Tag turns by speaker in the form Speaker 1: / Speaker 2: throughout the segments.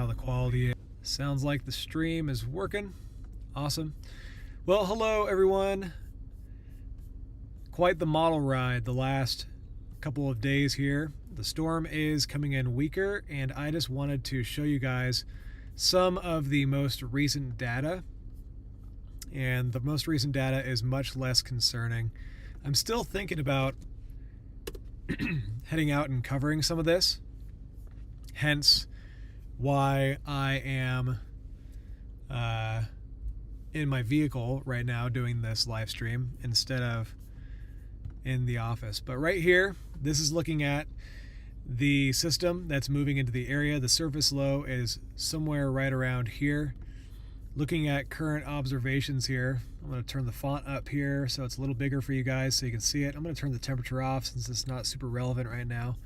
Speaker 1: how the quality is. Sounds like the stream is working. Awesome. Well, hello everyone. Quite the model ride the last couple of days here. The storm is coming in weaker, and I just wanted to show you guys some of the most recent data. And the most recent data is much less concerning. I'm still thinking about heading out and covering some of this, hence why I am in my vehicle right now doing this live stream instead of in the office. But right here, this is looking at the system that's moving into the area. The surface low is somewhere right around here. Looking at current observations here, I'm going to turn the font up here so it's a little bigger for you guys so you can see it. I'm going to turn the temperature off since it's not super relevant right now.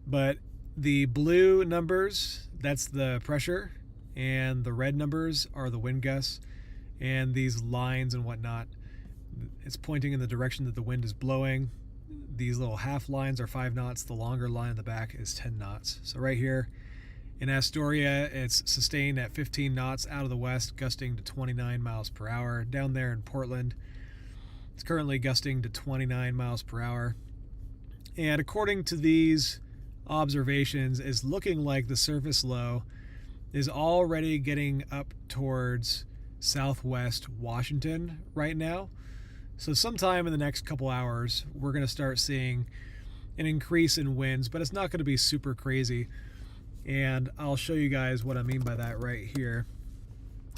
Speaker 1: But the blue numbers, that's the pressure, and the red numbers are the wind gusts, and these lines and whatnot, it's pointing in the direction that the wind is blowing. These little half lines are 5 knots. The longer line in the back is 10 knots. So right here in Astoria, it's sustained at 15 knots out of the west, gusting to 29 miles per hour. Down there in Portland, it's currently gusting to 29 miles per hour. And according to these observations, is looking like the surface low is already getting up towards southwest Washington right now. So sometime in the next couple hours, we're going to start seeing an increase in winds, but it's not going to be super crazy. And I'll show you guys what I mean by that right here.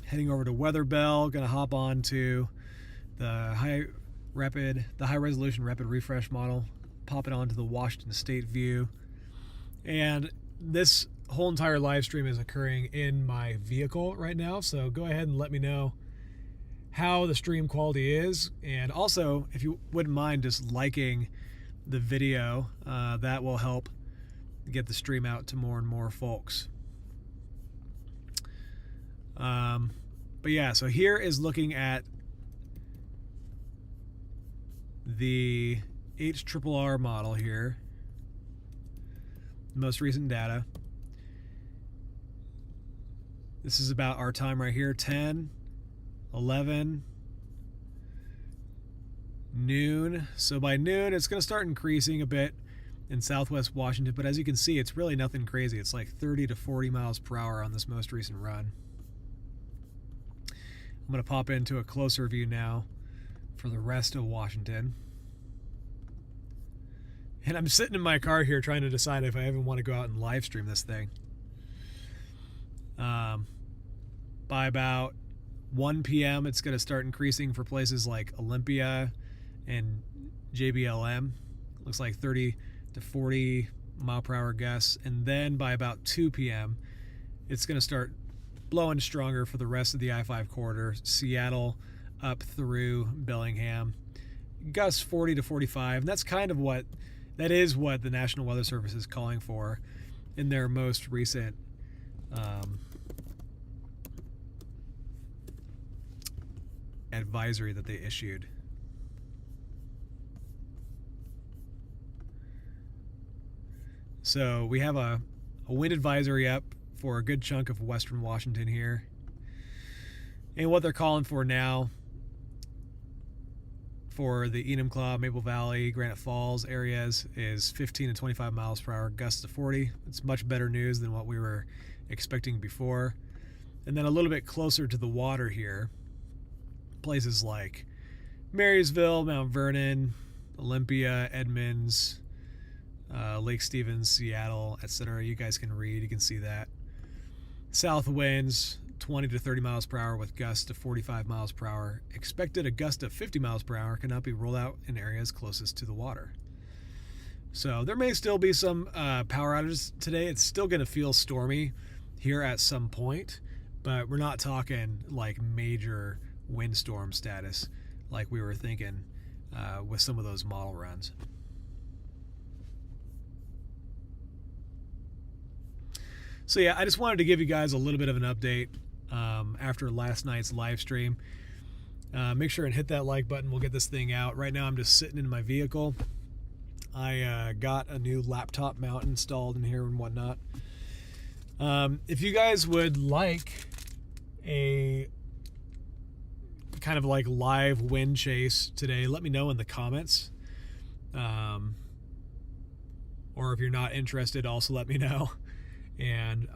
Speaker 1: Heading over to Weather Bell, going to hop on to the high resolution rapid refresh model, pop it onto the Washington State view. And this whole entire live stream is occurring in my vehicle right now, so go ahead and let me know how the stream quality is. And also, if you wouldn't mind just liking the video, that will help get the stream out to more and more folks. But yeah, so here is looking at the HRRR model here, the most recent data. This is about our time right here, 10, 11, noon. So by noon, it's going to start increasing a bit in southwest Washington, but as you can see, it's really nothing crazy. It's like 30 to 40 miles per hour on this most recent run. I'm going to pop into a closer view now for the rest of Washington. And I'm sitting in my car here trying to decide if I even want to go out and live stream this thing. By about 1 p.m., it's going to start increasing for places like Olympia and JBLM. Looks like 30 to 40 mile per hour gusts. And then by about 2 p.m., it's going to start blowing stronger for the rest of the I-5 corridor, Seattle up through Bellingham. Gusts 40 to 45. And that's kind of what the National Weather Service is calling for in their most recent advisory that they issued. So we have a wind advisory up for a good chunk of western Washington here. And what they're calling for now for the Enumclaw, Maple Valley, Granite Falls areas is 15 to 25 miles per hour, gusts to 40. It's much better news than what we were expecting before. And then a little bit closer to the water here, places like Marysville, Mount Vernon, Olympia, Edmonds, Lake Stevens, Seattle, etc. You guys can read, you can see that. South winds 20 to 30 miles per hour with gusts to 45 miles per hour. Expected a gust of 50 miles per hour cannot be rolled out in areas closest to the water. So there may still be some power outages today. It's still going to feel stormy here at some point, but we're not talking like major windstorm status like we were thinking with some of those model runs. So yeah, I just wanted to give you guys a little bit of an update after last night's live stream. Make sure and hit that like button. We'll get this thing out. Right now I'm just sitting in my vehicle. I got a new laptop mount installed in here and whatnot. If you guys would like a kind of like live wind chase today, let me know in the comments. Or if you're not interested, also let me know.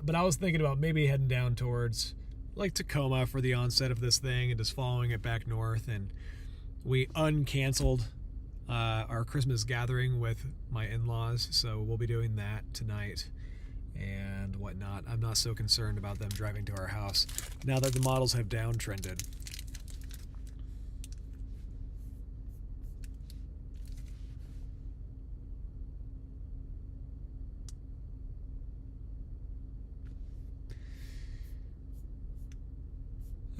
Speaker 1: But I was thinking about maybe heading down towards like Tacoma for the onset of this thing and just following it back north. And we uncanceled our Christmas gathering with my in-laws, so we'll be doing that tonight and whatnot. I'm not so concerned about them driving to our house now that the models have downtrended.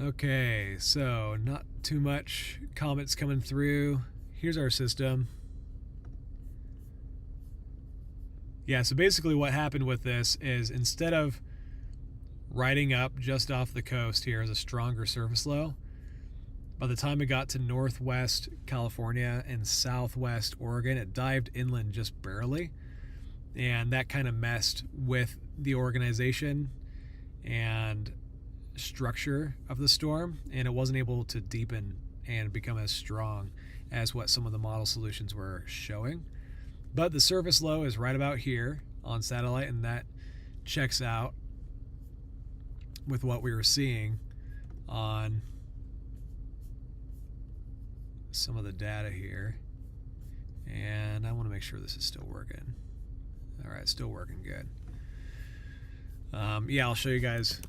Speaker 1: Okay, so not too much comments coming through. Here's our system. Yeah, so basically what happened with this is instead of riding up just off the coast here as a stronger surface low, by the time it got to northwest California and southwest Oregon, it dived inland just barely. And that kind of messed with the organization and structure of the storm, and it wasn't able to deepen and become as strong as what some of the model solutions were showing. But the surface low is right about here on satellite, and that checks out with what we were seeing on some of the data here. And I want to make sure this is still working. All right, still working good. Yeah, I'll show you guys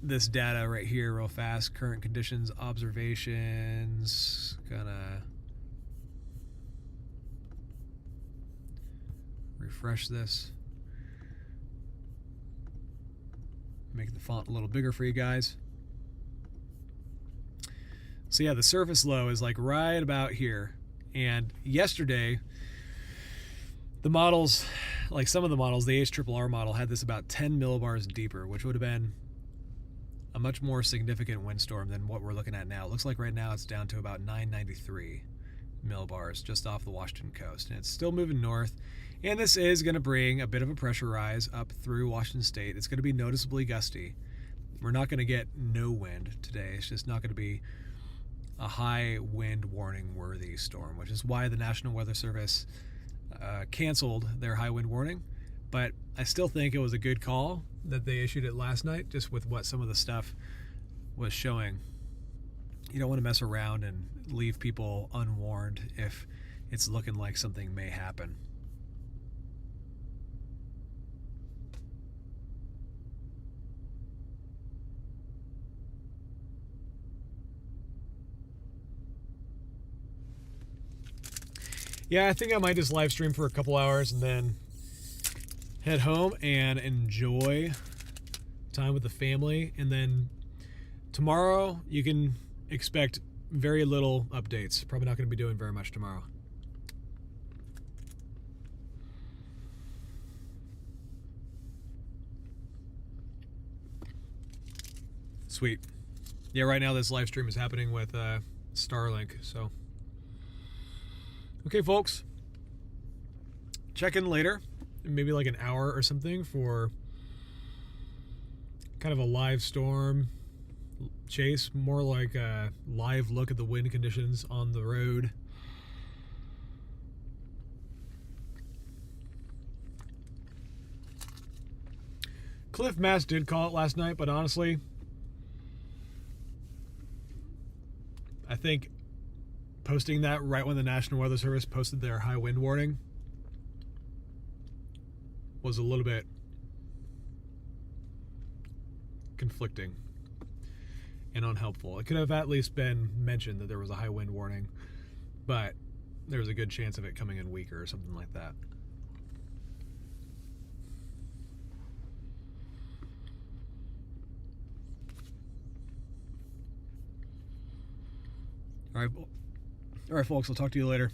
Speaker 1: this data right here real fast. Current conditions, observations. Gonna refresh this. Make the font a little bigger for you guys. So yeah, the surface low is like right about here. And yesterday, the models, like some of the models, the HRRR model had this about 10 millibars deeper, which would have been a much more significant windstorm than what we're looking at now. It looks like right now it's down to about 993 millibars just off the Washington coast. And it's still moving north. And this is going to bring a bit of a pressure rise up through Washington State. It's going to be noticeably gusty. We're not going to get no wind today. It's just not going to be a high wind warning worthy storm, which is why the National Weather Service canceled their high wind warning. But I still think it was a good call that they issued it last night, just with what some of the stuff was showing. You don't want to mess around and leave people unwarned if it's looking like something may happen. Yeah, I think I might just live stream for a couple hours and then head home and enjoy time with the family. And then tomorrow you can expect very little updates. Probably not going to be doing very much tomorrow. Sweet. Yeah, right now this live stream is happening with Starlink, so. Okay, folks. Check in later, maybe like an hour or something, for kind of a live storm chase, more like a live look at the wind conditions on the road. Cliff Mass did call it last night, but honestly, I think posting that right when the National Weather Service posted their high wind warning was a little bit conflicting and unhelpful. It could have at least been mentioned that there was a high wind warning, but there was a good chance of it coming in weaker or something like that. All right, folks, I'll talk to you later.